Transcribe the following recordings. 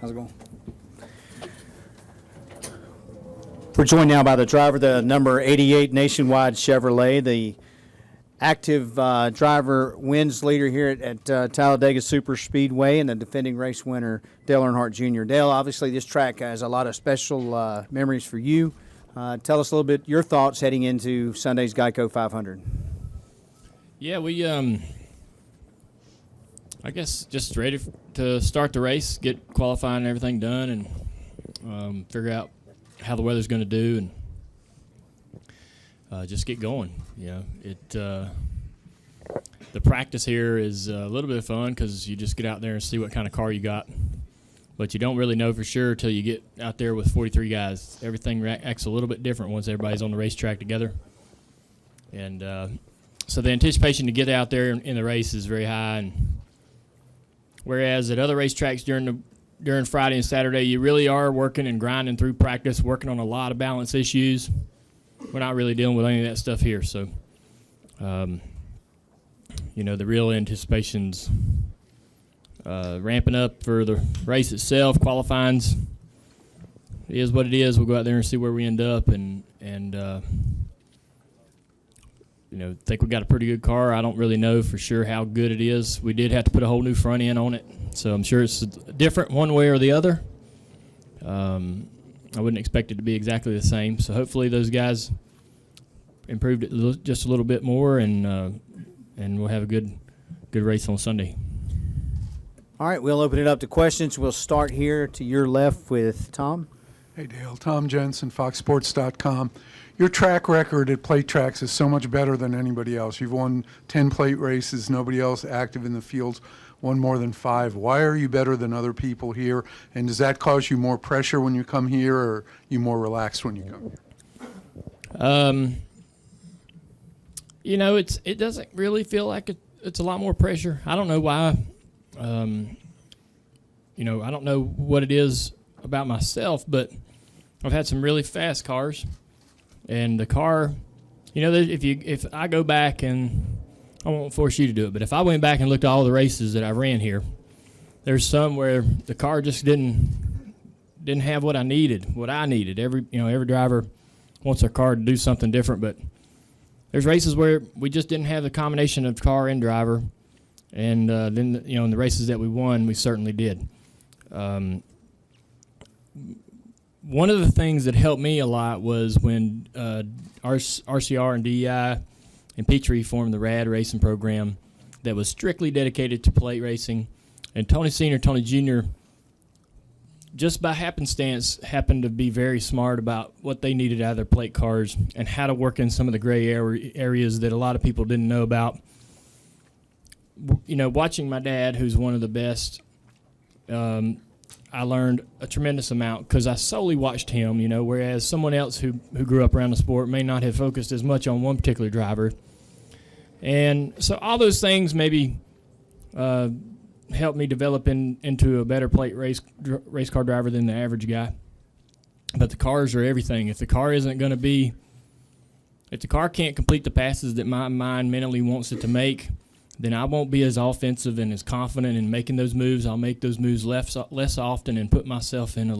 How's it going? We're joined now by the driver, the number 88 Nationwide Chevrolet, the active driver wins leader here at Talladega Superspeedway, and the defending race winner, Dale Earnhardt Jr. Dale, obviously this track has a lot of special memories for you. Tell us a little bit your thoughts heading into Sunday's Geico 500. Yeah, we I guess just ready to start the race, get qualifying and everything done, and figure out how the weather's going to do, and just get going. You know, the practice here is a little bit of fun because you just get out there and see what kind of car you got, but you don't really know for sure till you get out there with 43 guys. Everything acts a little bit different once everybody's on the racetrack together, and so the anticipation to get out there in the race is very high. And whereas at other racetracks during Friday and Saturday, you really are working and grinding through practice, working on a lot of balance issues. We're not really dealing with any of that stuff here. So, you know, the real anticipation's ramping up for the race itself. Qualifying's is what it is. We'll go out there and see where we end up, and you know, think we got a pretty good car. I don't really know for sure how good it is. We did have to put a whole new front end on it, so I'm sure it's different one way or the other. I wouldn't expect it to be exactly the same. So hopefully those guys improved it just a little bit more, and we'll have a good race on Sunday. All right, we'll open it up to questions. We'll start here to your left with Tom. Hey, Dale. Tom Jensen, FoxSports.com. Your track record at plate tracks is so much better than anybody else. You've won 10 plate races. Nobody else active in the fields won more than 5. Why are you better than other people here? And does that cause you more pressure when you come here, or are you more relaxed when you come here? You know, it doesn't really feel like it's a lot more pressure. I don't know why. You know, I don't know what it is about myself, but I've had some really fast cars, and the car, you know, if I go back, and I won't force you to do it, but if I went back and looked at all the races that I ran here, there's some where the car just didn't have what I needed. Every driver wants their car to do something different, but there's races where we just didn't have the combination of car and driver, and then you know, in the races that we won, we certainly did. One of the things that helped me a lot was when RCR and DEI and Petrie formed the RAD racing program that was strictly dedicated to plate racing. And Tony Sr., Tony Jr., just by happenstance, happened to be very smart about what they needed out of their plate cars and how to work in some of the gray areas that a lot of people didn't know about. You know, watching my dad, who's one of the best, I learned a tremendous amount because I solely watched him, you know, whereas someone else who grew up around the sport may not have focused as much on one particular driver. And so all those things maybe helped me develop into a better plate race car driver than the average guy. But the cars are everything. If the car can't complete the passes that my mind mentally wants it to make, then I won't be as offensive and as confident in making those moves. I'll make those moves less often and put myself in a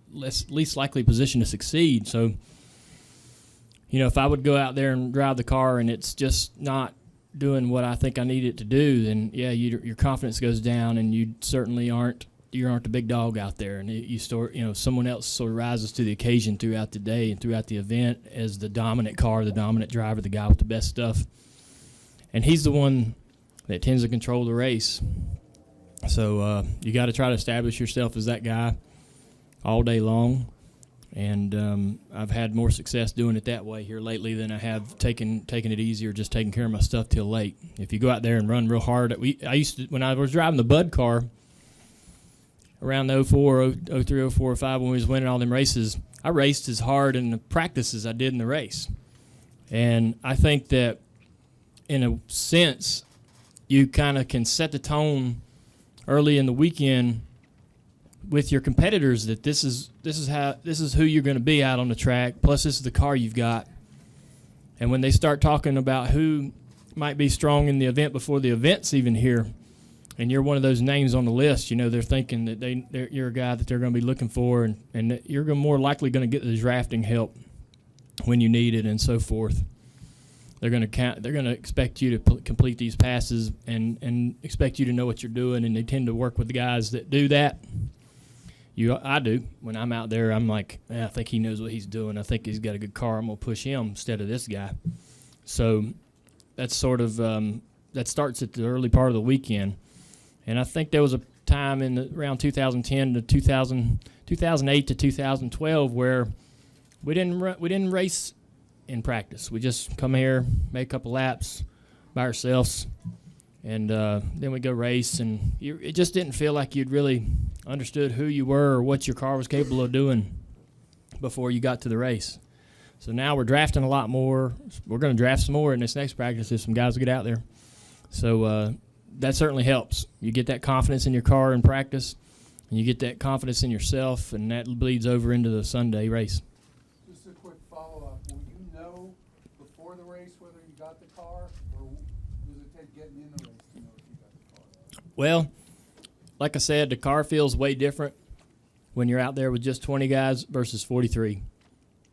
least likely position to succeed. So, you know, if I would go out there and drive the car and it's just not doing what I think I need it to do, then yeah, your confidence goes down, and you certainly aren't the big dog out there. And someone else sort of rises to the occasion throughout the day and throughout the event as the dominant car, the dominant driver, the guy with the best stuff. And he's the one that tends to control the race. So you got to try to establish yourself as that guy all day long. And I've had more success doing it that way here lately than I have taking it easy or just taking care of my stuff till late. If you go out there and run real hard, I used to, when I was driving the Bud car around the 04, 03, 04, 05, when we was winning all them races, I raced as hard in the practice as I did in the race. And I think that in a sense, you kind of can set the tone early in the weekend with your competitors that this is who you're going to be out on the track. Plus, this is the car you've got. And when they start talking about who might be strong in the event before the event's even here, and you're one of those names on the list, they're thinking that you're a guy that they're going to be looking for, and that you're more likely going to get the drafting help when you need it and so forth. They're going to expect you to complete these passes and expect you to know what you're doing, and they tend to work with the guys that do that. I do. When I'm out there, I'm like, I think he knows what he's doing. I think he's got a good car. I'm going to push him instead of this guy. So that's sort of that starts at the early part of the weekend. And I think there was a time in around 2010 to 2008 to 2012 where we didn't race in practice. We just come here, make a couple laps by ourselves, and then we go race. And it just didn't feel like you'd really understood who you were or what your car was capable of doing before you got to the race. So now we're drafting a lot more. We're going to draft some more in this next practice if some guys will get out there. So that certainly helps. You get that confidence in your car in practice, and you get that confidence in yourself, and that bleeds over into the Sunday race. Just a quick follow-up. Will you know before the race whether you got the car, or does it take getting in the race to know if you got the car? Well, like I said, the car feels way different when you're out there with just 20 guys versus 43.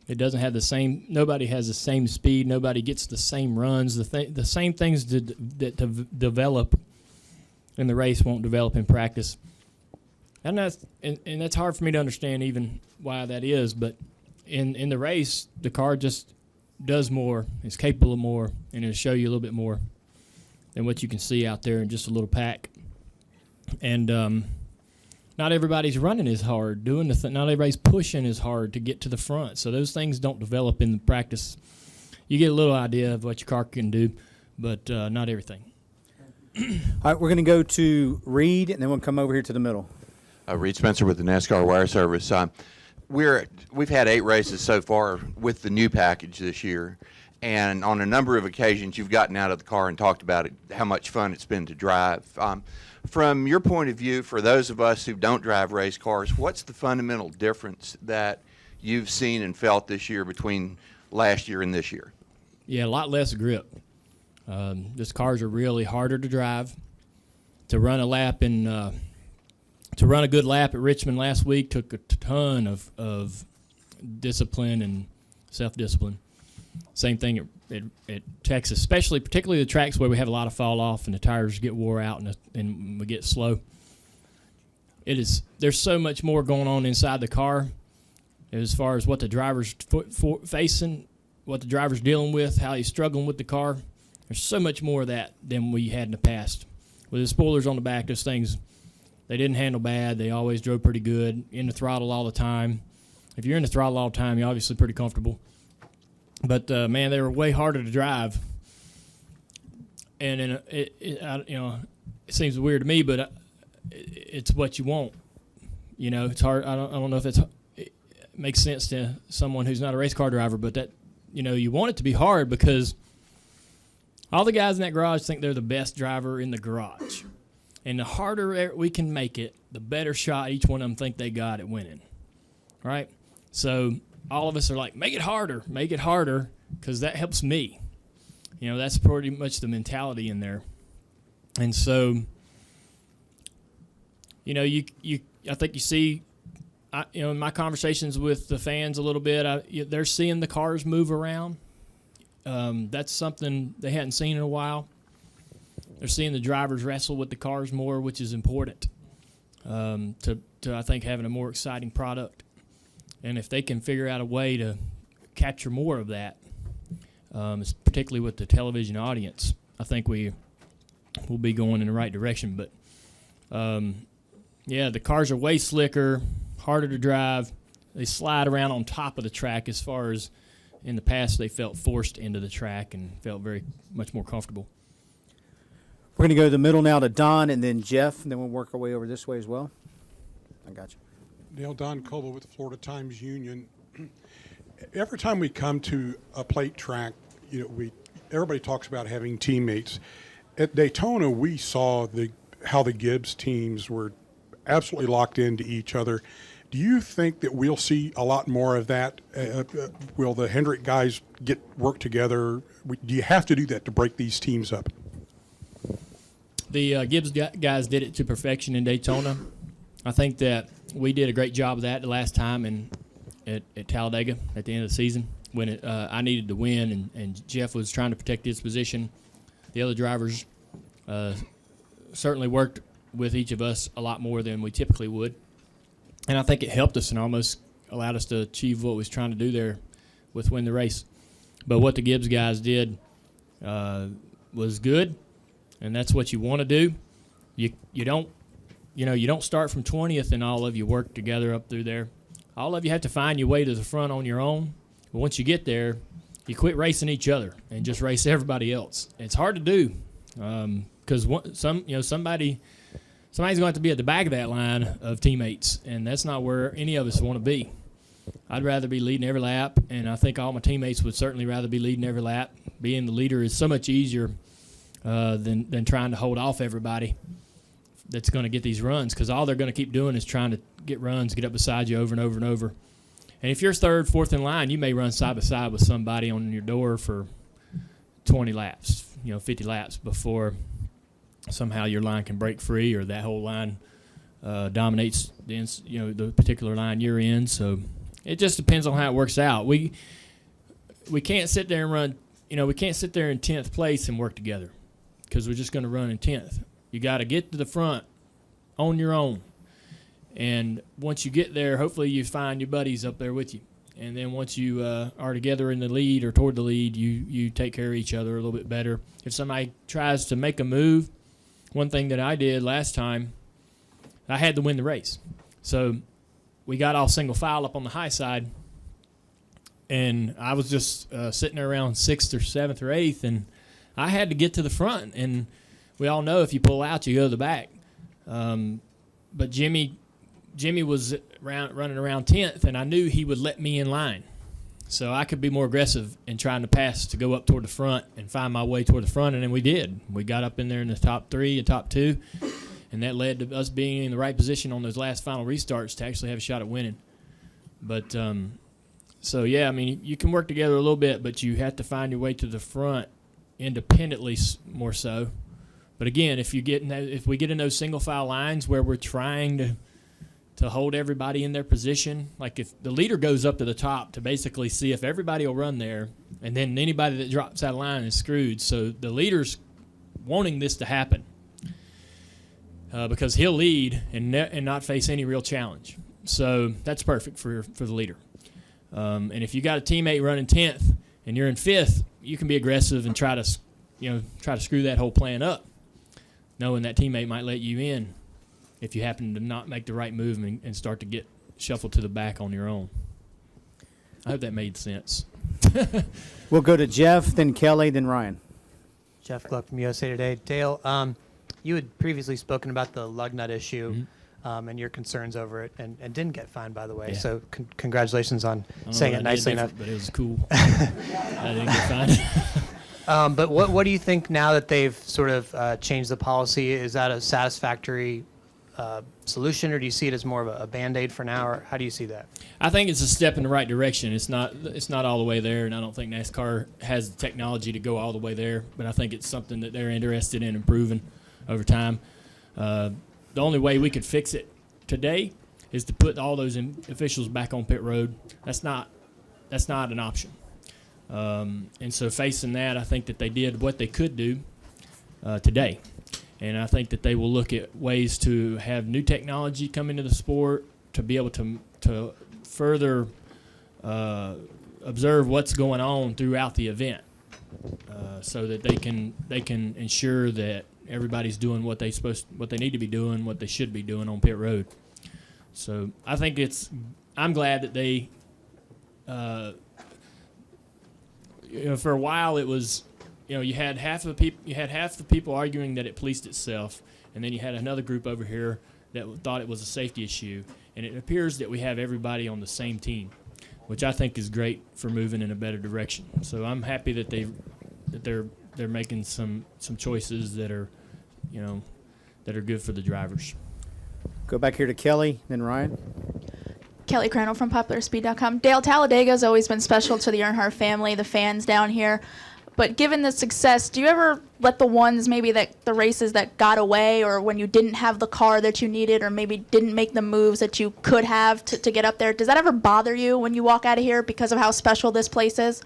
It doesn't have the same. Nobody has the same speed. Nobody gets the same runs. The same things that develop in the race won't develop in practice. And that's hard for me to understand even why that is. But in the race, the car just does more, is capable of more, and it'll show you a little bit more than what you can see out there in just a little pack. And not everybody's running as hard, not everybody's pushing as hard to get to the front. So those things don't develop in the practice. You get a little idea of what your car can do, but not everything. All right, we're going to go to Reed, and then we'll come over here to the middle. Reed Spencer with the NASCAR Wire Service. We've had 8 races so far with the new package this year, and on a number of occasions you've gotten out of the car and talked about it, how much fun it's been to drive. From your point of view, for those of us who don't drive race cars, what's the fundamental difference that you've seen and felt this year between last year and this year? Yeah, a lot less grip. These cars are really harder to drive. To run a good lap at Richmond last week took a ton of discipline and self-discipline. Same thing at Texas, particularly the tracks where we have a lot of fall off and the tires get wore out and we get slow. There's so much more going on inside the car as far as what the driver's facing, what the driver's dealing with, how he's struggling with the car. There's so much more of that than we had in the past. With the spoilers on the back, those things, they didn't handle bad. They always drove pretty good, in the throttle all the time. If you're in the throttle all the time, you're obviously pretty comfortable. But, man, they were way harder to drive. And it seems weird to me, but it's what you want. It's hard. I don't know if it makes sense to someone who's not a race car driver, but that, you want it to be hard because all the guys in that garage think they're the best driver in the garage. And the harder we can make it, the better shot each one of them think they got at winning. Right? So all of us are like, make it harder, because that helps me. That's pretty much the mentality in there. And so, I think you see, in my conversations with the fans a little bit, they're seeing the cars move around. That's something they hadn't seen in a while. They're seeing the drivers wrestle with the cars more, which is important to I think, having a more exciting product. And if they can figure out a way to capture more of that, particularly with the television audience, I think we'll be going in the right direction. But, the cars are way slicker, harder to drive. They slide around on top of the track as far as in the past they felt forced into the track and felt very much more comfortable. We're going to go to the middle now to Don and then Jeff, and then we'll work our way over this way as well. I got you. Dale, Don Coble with the Florida Times Union. Every time we come to a plate track, everybody talks about having teammates. At Daytona, we saw how the Gibbs teams were absolutely locked into each other. Do you think that we'll see a lot more of that? Will the Hendrick guys work together? Do you have to do that to break these teams up? The Gibbs guys did it to perfection in Daytona. I think that we did a great job of that the last time at Talladega at the end of the season when I needed to win and Jeff was trying to protect his position. The other drivers certainly worked with each of us a lot more than we typically would. And I think it helped us and almost allowed us to achieve what we was trying to do there with win the race. But what the Gibbs guys did was good, and that's what you want to do. You don't start from 20th and all of you work together up through there. All of you have to find your way to the front on your own. But once you get there, you quit racing each other and just race everybody else. It's hard to do because somebody's going to have to be at the back of that line of teammates, and that's not where any of us want to be. I'd rather be leading every lap, and I think all my teammates would certainly rather be leading every lap. Being the leader is so much easier than trying to hold off everybody that's going to get these runs, because all they're going to keep doing is trying to get runs, get up beside you over and over and over. And if you're third, fourth in line, you may run side by side with somebody on your door for 20 laps, 50 laps before somehow your line can break free or that whole line dominates the particular line you're in. So it just depends on how it works out. We can't sit there and run, we can't sit there in 10th place and work together because we're just going to run in 10th. You got to get to the front on your own. And once you get there, hopefully you find your buddies up there with you. And then once you are together in the lead or toward the lead, you take care of each other a little bit better. If somebody tries to make a move, one thing that I did last time, I had to win the race. So we got all single file up on the high side, and I was just sitting there around 6th or 7th or 8th, and I had to get to the front. And we all know if you pull out, you go to the back. But Jimmy was running around 10th, and I knew he would let me in line. So I could be more aggressive in trying to pass to go up toward the front and find my way toward the front, and then we did. We got up in there in the top 3 and top 2, and that led to us being in the right position on those last final restarts to actually have a shot at winning. But you can work together a little bit, but you have to find your way to the front independently more so. But again, if we get in those single file lines where we're trying to hold everybody in their position, like if the leader goes up to the top to basically see if everybody will run there, and then anybody that drops out of line is screwed. So the leader's wanting this to happen because he'll lead and not face any real challenge. So that's perfect for the leader. And if you got a teammate running 10th and you're in 5th, you can be aggressive and try to screw that whole plan up, knowing that teammate might let you in if you happen to not make the right move and start to get shuffled to the back on your own. I hope that made sense. We'll go to Jeff, then Kelly, then Ryan. Jeff Gluck from USA Today. Dale, you had previously spoken about the lug nut issue and your concerns over it, and didn't get fined, by the way. Yeah. So congratulations on saying it nicely enough. But it was cool. I didn't get fined. But what do you think now that they've sort of changed the policy? Is that a satisfactory solution, or do you see it as more of a Band-Aid for now, or how do you see that? I think it's a step in the right direction. It's not all the way there, and I don't think NASCAR has the technology to go all the way there, but I think it's something that they're interested in improving over time. The only way we could fix it today is to put all those officials back on pit road. That's not an option. And so facing that, I think that they did what they could do today. And I think that they will look at ways to have new technology come into the sport to be able to further observe what's going on throughout the event, so that they can ensure that everybody's doing what they need to be doing, what they should be doing on pit road. So I think I'm glad that they. For a while it was. You had half the people arguing that it policed itself, and then you had another group over here that thought it was a safety issue. And it appears that we have everybody on the same team, which I think is great for moving in a better direction. So I'm happy that they're making some choices that are good for the drivers. Go back here to Kelly, then Ryan. Kelly Crandall from PopularSpeed.com. Dale, Talladega has always been special to the Earnhardt family, the fans down here. But given the success, do you ever let the ones maybe the races that got away, or when you didn't have the car that you needed, or maybe didn't make the moves that you could have to get up there, does that ever bother you when you walk out of here because of how special this place is?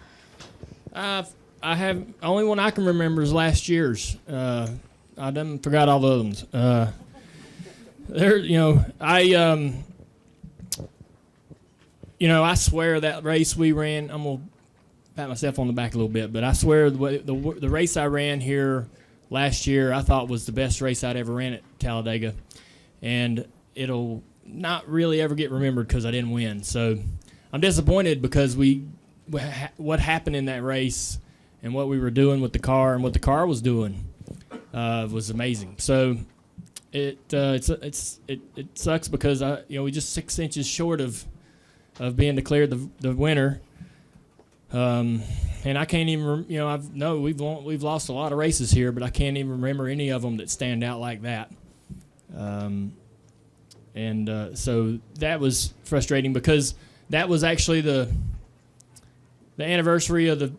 I have only one I can remember is last year's. I done forgot all the other ones. I swear that race we ran. I'm gonna pat myself on the back a little bit, but I swear the race I ran here last year I thought was the best race I'd ever ran at Talladega, and it'll not really ever get remembered because I didn't win. So I'm disappointed because what happened in that race and what we were doing with the car and what the car was doing was amazing. So it sucks because we just 6 inches short of being declared the winner. And I can't even, we've lost a lot of races here, but I can't even remember any of them that stand out like that. So that was frustrating because that was actually the anniversary of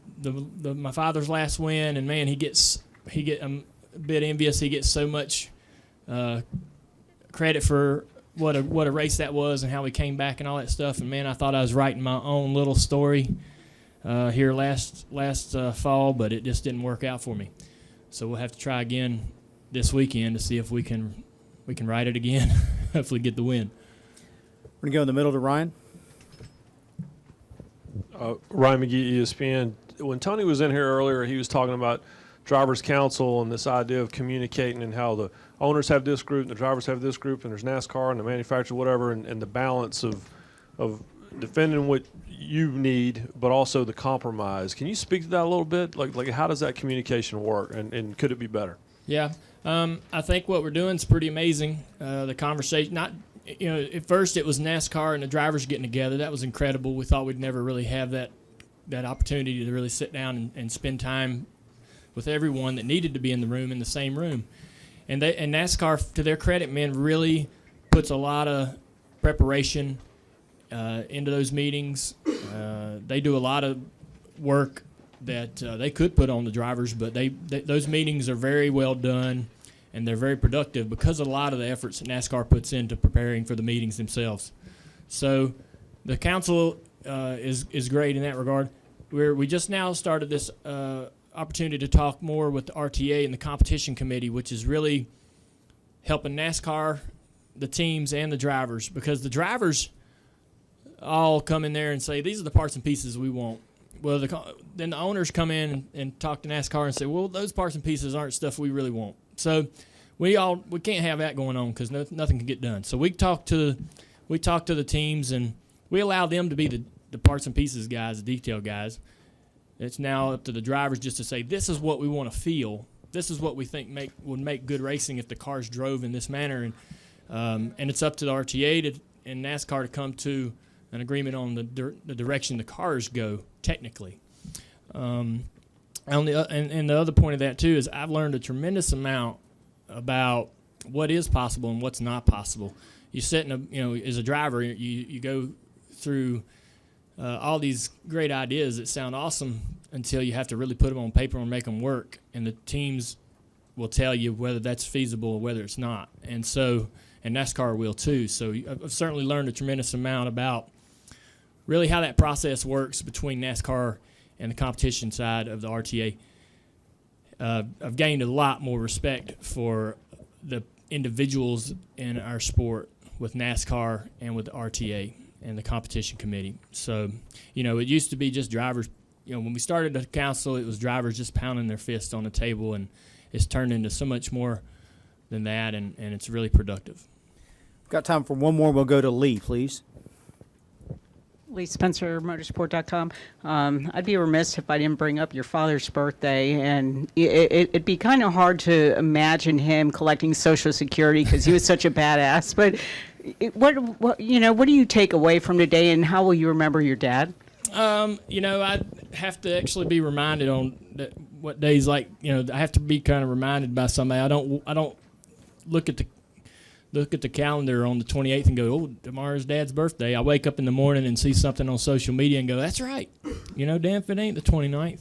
my father's last win, and man, I'm a bit envious. He gets so much credit for what a race that was and how we came back and all that stuff. And man, I thought I was writing my own little story here last fall, but it just didn't work out for me. So we'll have to try again this weekend to see if we can write it again. Hopefully get the win. We're going to go in the middle to Ryan. Ryan McGee, ESPN. When Tony was in here earlier, he was talking about Drivers' Council and this idea of communicating and how the owners have this group and the drivers have this group and there's NASCAR and the manufacturer, whatever, and the balance of defending what you need, but also the compromise. Can you speak to that a little bit? Like how does that communication work, and could it be better? Yeah, I think what we're doing is pretty amazing. The conversation, at first it was NASCAR and the drivers getting together. That was incredible. We thought we'd never really have that opportunity to really sit down and spend time with everyone that needed to be in the room in the same room. And NASCAR, to their credit, man, really puts a lot of preparation into those meetings. They do a lot of work that they could put on the drivers, but those meetings are very well done, and they're very productive because of a lot of the efforts that NASCAR puts into preparing for the meetings themselves. So the council is great in that regard. We just now started this opportunity to talk more with the RTA and the competition committee, which is really helping NASCAR, the teams, and the drivers, because the drivers all come in there and say, these are the parts and pieces we want. Well, then the owners come in and talk to NASCAR and say, well, those parts and pieces aren't stuff we really want. So we can't have that going on because nothing can get done. So we talk to the teams, and we allow them to be the parts and pieces guys, the detail guys. It's now up to the drivers just to say, this is what we want to feel. This is what we think would make good racing if the cars drove in this manner. And it's up to the RTA and NASCAR to come to an agreement on the direction the cars go technically. And the other point of that, too, is I've learned a tremendous amount about what is possible and what's not possible. You sit as a driver, you go through all these great ideas that sound awesome until you have to really put them on paper and make them work, and the teams will tell you whether that's feasible or whether it's not. And NASCAR will too. So I've certainly learned a tremendous amount about really how that process works between NASCAR and the competition side of the RTA. I've gained a lot more respect for the individuals in our sport with NASCAR and with the RTA and the competition committee. So, it used to be just drivers. When we started the council, it was drivers just pounding their fists on the table, and it's turned into so much more than that, and it's really productive. We've got time for one more. We'll go to Lee, please. Lee Spencer, motorsport.com. I'd be remiss if I didn't bring up your father's birthday, and it'd be kind of hard to imagine him collecting Social Security because he was such a badass. But what do you take away from today, and how will you remember your dad? I'd have to actually be reminded on what days I have to be kind of reminded by somebody. I don't look at the calendar on the 28th and go, oh, tomorrow's Dad's birthday. I wake up in the morning and see something on social media and go, that's right. Damn if it ain't the 29th.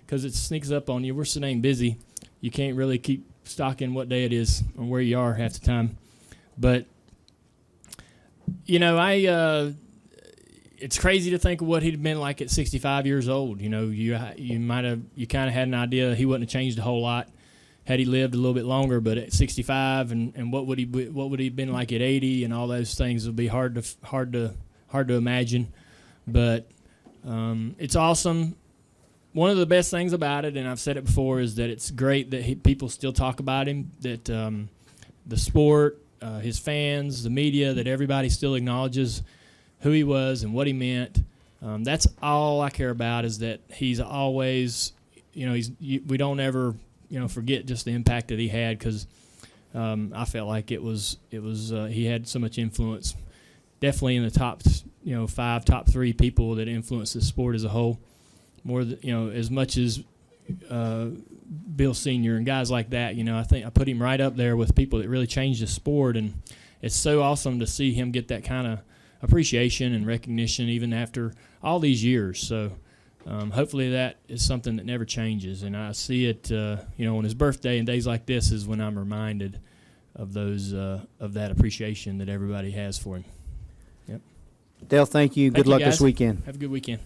because it sneaks up on you. We're so dang busy, you can't really keep stock in what day it is or where you are half the time. But you know, it's crazy to think of what he'd been like at 65 years old. You know, you kind of had an idea he wouldn't have changed a whole lot had he lived a little bit longer. But at 65, and what would he have been like at 80, and all those things would be hard to imagine. But it's awesome. One of the best things about it, and I've said it before, is that it's great that people still talk about him. That the sport, his fans, the media, that everybody still acknowledges who he was and what he meant. That's all I care about, is that he's always, you know, we don't ever, you know, forget just the impact that he had, because I felt like it was he had so much influence. Definitely in the top, you know, 5, top 3 people that influenced the sport as a whole. More than, you know, as much as Bill Sr. and guys like that. You know, I think I put him right up there with people that really changed the sport, and it's so awesome to see him get that kind of appreciation and recognition even after all these years. So hopefully that is something that never changes, and I see it, you know, on his birthday and days like this is when I'm reminded of those of that appreciation that everybody has for him. Yep. Dale, thank you. Thank Good you, luck this guys. weekend. Have a good weekend.